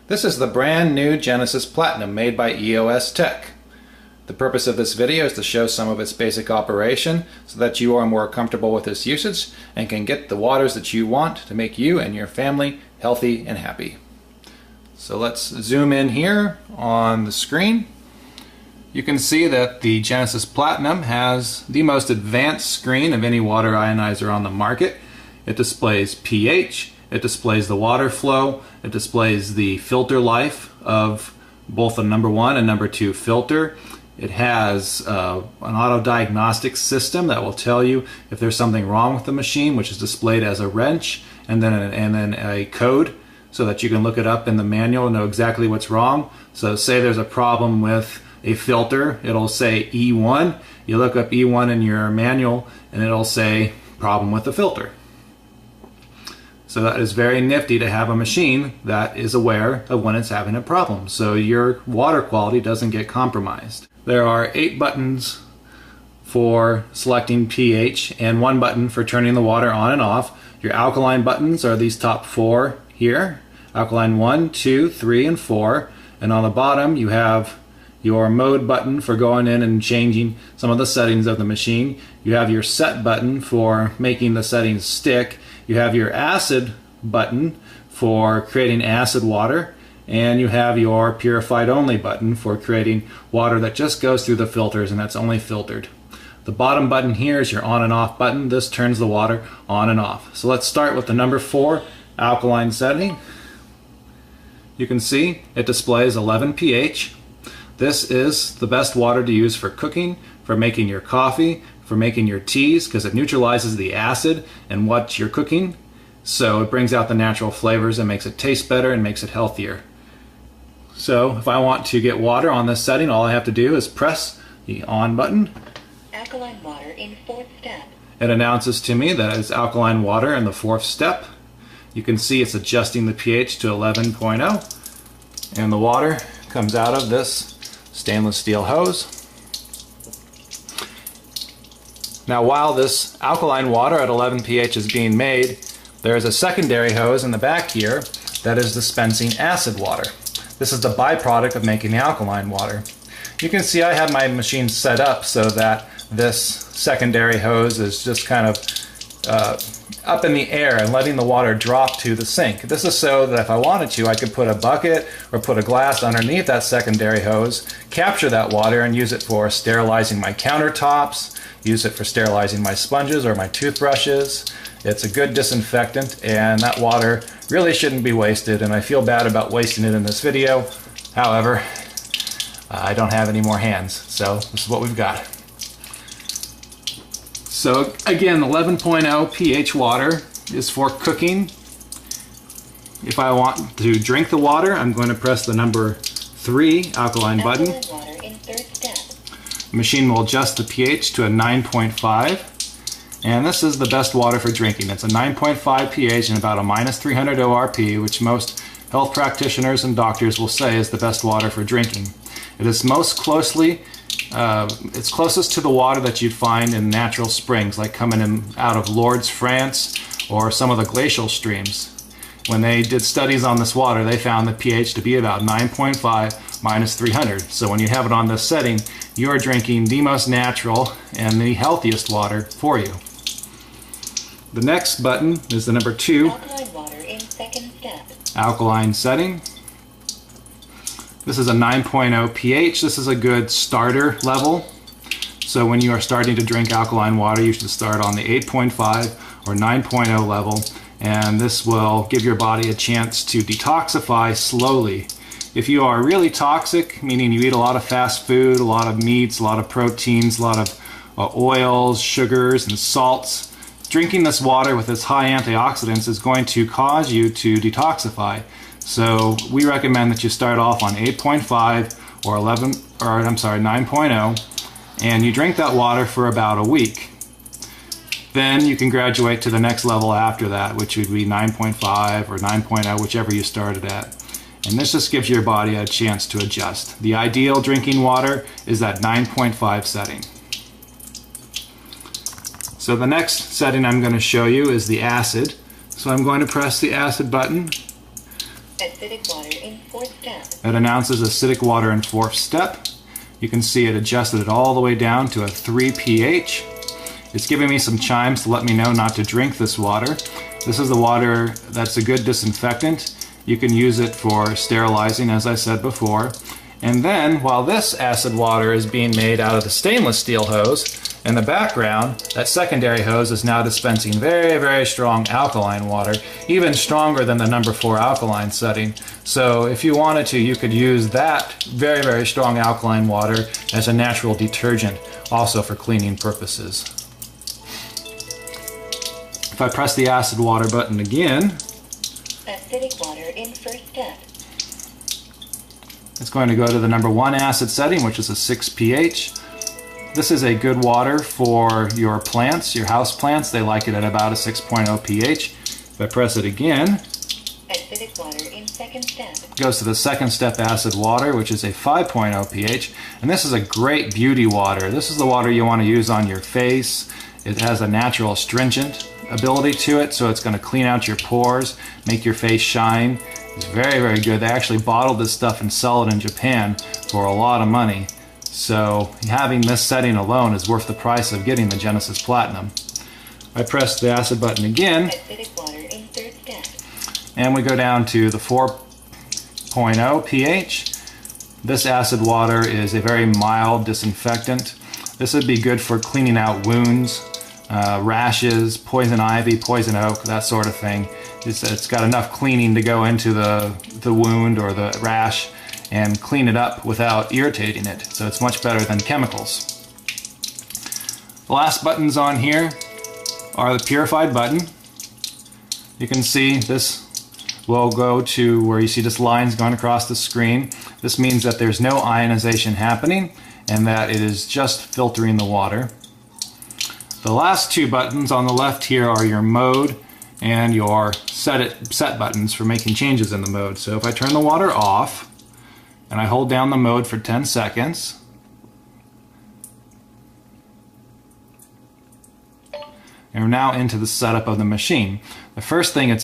This is the brand new Genesis Platinum made by EOS Tech. The purpose of this video is to show some of its basic operation so that you are more comfortable with its usage and can get the waters that you want to make you and your family healthy and happy. So let's zoom in here on the screen. You can see that the Genesis Platinum has the most advanced screen of any water ionizer on the market. It displays pH, it displays the water flow, it displays the filter life of both the number 1 and number 2 filter. It has an auto diagnostic system that will tell you if there's something wrong with the machine, which is displayed as a wrench and then a code so that you can look it up in the manual and know exactly what's wrong. So say there's a problem with a filter, it'll say E1. You look up E1 in your manual and it'll say problem with the filter. So that is very nifty to have a machine that is aware of when it's having a problem, so your water quality doesn't get compromised. There are 8 buttons for selecting pH and 1 button for turning the water on and off. Your alkaline buttons are these top 4 here. Alkaline 1, 2, 3, and 4. And on the bottom you have your mode button for going in and changing some of the settings of the machine. You have your set button for making the settings stick. You have your acid button for creating acid water, and you have your purified only button for creating water that just goes through the filters and that's only filtered. The bottom button here is your on and off button. This turns the water on and off. So let's start with the number 4 alkaline setting. You can see it displays 11 pH. This is the best water to use for cooking, for making your coffee, for making your teas, because it neutralizes the acid in what you're cooking. So it brings out the natural flavors and makes it taste better and makes it healthier. So if I want to get water on this setting, all I have to do is press the on button. Alkaline water in 4th step. It announces to me that it's alkaline water in the 4th step. You can see it's adjusting the pH to 11.0, and the water comes out of this stainless steel hose. Now while this alkaline water at 11 pH is being made, there is a secondary hose in the back here that is dispensing acid water. This is the byproduct of making the alkaline water. You can see I have my machine set up so that this secondary hose is just kind of up in the air and letting the water drop to the sink. This is so that if I wanted to, I could put a bucket or put a glass underneath that secondary hose, capture that water and use it for sterilizing my countertops, use it for sterilizing my sponges or my toothbrushes. It's a good disinfectant, and that water really shouldn't be wasted, and I feel bad about wasting it in this video. However, I don't have any more hands, so this is what we've got. So again, 11.0 pH water is for cooking. If I want to drink the water, I'm going to press the number 3 alkaline button. Water in 3rd step. The machine will adjust the pH to a 9.5, and this is the best water for drinking. It's a 9.5 pH and about a -300 ORP, which most health practitioners and doctors will say is the best water for drinking. It is most closely it's closest to the water that you'd find in natural springs, like coming in out of Lourdes, France, or some of the glacial streams. When they did studies on this water, they found the pH to be about 9.5 -300. So when you have it on this setting, you are drinking the most natural and the healthiest water for you. The next button is the number 2 Alkaline water in 2nd step. alkaline setting. This is a 9.0 pH. This is a good starter level. So when you are starting to drink alkaline water, you should start on the 8.5 or 9.0 level, and this will give your body a chance to detoxify slowly. If you are really toxic, meaning you eat a lot of fast food, a lot of meats, a lot of proteins, a lot of oils, sugars, and salts, drinking this water with its high antioxidants is going to cause you to detoxify. So we recommend that you start off on 8.5 or 9.0, and you drink that water for about a week. Then you can graduate to the next level after that, which would be 9.5 or 9.0, whichever you started at. And this just gives your body a chance to adjust. The ideal drinking water is that 9.5 setting. So the next setting I'm going to show you is the acid. So I'm going to press the acid button. Acidic water in fourth step. It announces acidic water in fourth step. You can see it adjusted it all the way down to a 3 pH. It's giving me some chimes to let me know not to drink this water. This is the water that's a good disinfectant. You can use it for sterilizing, as I said before. And then, while this acid water is being made out of the stainless steel hose, in the background, that secondary hose is now dispensing very, very strong alkaline water, even stronger than the number 4 alkaline setting. So if you wanted to, you could use that very, very strong alkaline water as a natural detergent, also for cleaning purposes. If I press the acid water button again, Acidic water in first step. it's going to go to the number 1 acid setting, which is a 6 pH. This is a good water for your plants, your house plants. They like it at about a 6.0 pH. If I press it again, Acidic water in second step. it goes to the second step acid water, which is a 5.0 pH. And this is a great beauty water. This is the water you want to use on your face. It has a natural astringent ability to it, so it's going to clean out your pores, make your face shine. It's very, very good. They actually bottle this stuff and sell it in Japan for a lot of money. So having this setting alone is worth the price of getting the Genesis Platinum. I press the acid button again, Acidic water in third step. and we go down to the 4.0 pH. This acid water is a very mild disinfectant. This would be good for cleaning out wounds, rashes, poison ivy, poison oak, that sort of thing. It's got enough cleaning to go into the wound or the rash and clean it up without irritating it. So it's much better than chemicals. The last buttons on here are the Purified button. You can see this will go to where you see this lines going across the screen. This means that there's no ionization happening and that it is just filtering the water. The last 2 buttons on the left here are your mode and your set buttons for making changes in the mode. So if I turn the water off and I hold down the mode for 10 seconds, and we're now into the setup of the machine. The first thing it's